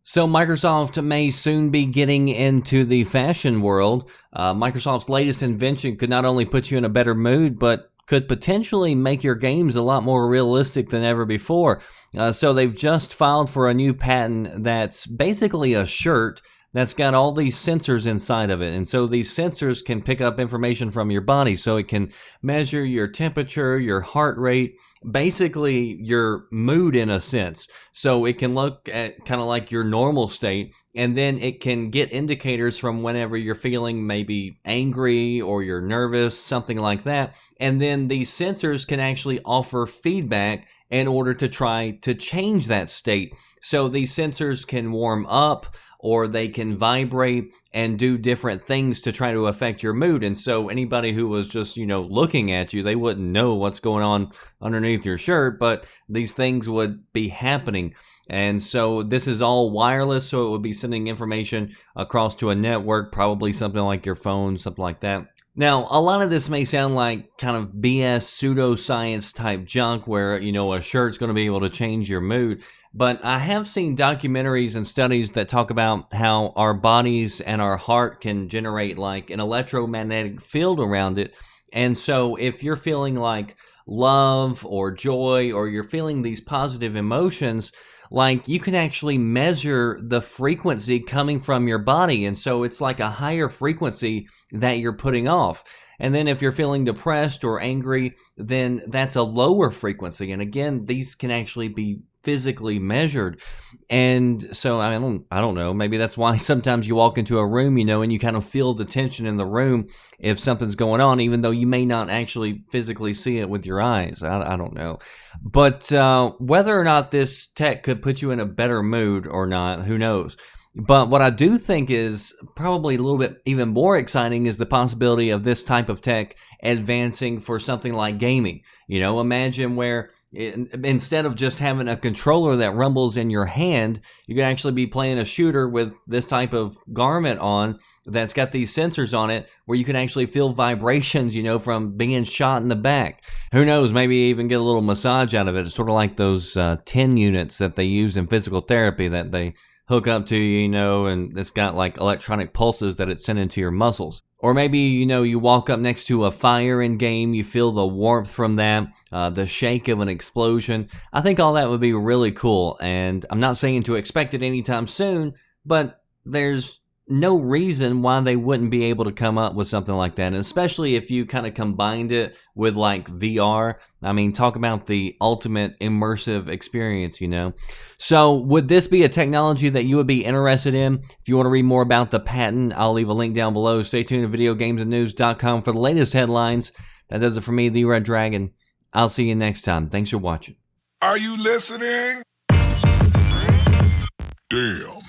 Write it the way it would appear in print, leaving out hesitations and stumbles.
So Microsoft may soon be getting into the fashion world. Microsoft's latest invention could not only put you in a better mood, but could potentially make your games a lot more realistic than ever before. So they've just filed for a new patent that's basically a shirt that's got all these sensors inside of it. And so these sensors can pick up information from your body. So it can measure your temperature, your heart rate, basically your mood in a sense. So it can look at kind of like your normal state, and then it can get indicators from whenever you're feeling maybe angry or you're nervous, something like that. And then these sensors can actually offer feedback in order to try to change that state. So these sensors can warm up, or they can vibrate and do different things to try to affect your mood. And so anybody who was just, looking at you, they wouldn't know what's going on underneath your shirt, but these things would be happening. And so this is all wireless, so it would be sending information across to a network, probably something like your phone, something like that. Now, a lot of this may sound like kind of BS pseudoscience type junk where, a shirt's going to be able to change your mood. But I have seen documentaries and studies that talk about how our bodies and our heart can generate like an electromagnetic field around it. And so if you're feeling like love or joy, or you're feeling these positive emotions, like you can actually measure the frequency coming from your body. And so it's like a higher frequency that you're putting off. And then if you're feeling depressed or angry, then that's a lower frequency. And again, these can actually be physically measured. And so I don't know, maybe that's why sometimes you walk into a room, and you kind of feel the tension in the room if something's going on, even though you may not actually physically see it with your eyes. I don't know. But whether or not this tech could put you in a better mood or not, who knows? But what I do think is probably a little bit even more exciting is the possibility of this type of tech advancing for something like gaming. Imagine where instead of just having a controller that rumbles in your hand, you can actually be playing a shooter with this type of garment on that's got these sensors on it where you can actually feel vibrations, from being shot in the back. Who knows, maybe even get a little massage out of it. It's sort of like those 10 units that they use in physical therapy that they hook up to you, and it's got like electronic pulses that it's sending to your muscles. Or maybe, you walk up next to a fire in game, you feel the warmth from that, the shake of an explosion. I think all that would be really cool, and I'm not saying to expect it anytime soon, but there's no reason why they wouldn't be able to come up with something like that, and especially if you kind of combined it with like VR. I mean, talk about the ultimate immersive experience, So would this be a technology that you would be interested in? If you want to read more about the patent, I'll leave a link down below. Stay tuned to videogamesandnews.com for the latest headlines. That does it for me, The Red Dragon. I'll see you next time. Thanks for watching. Are you listening? Damn.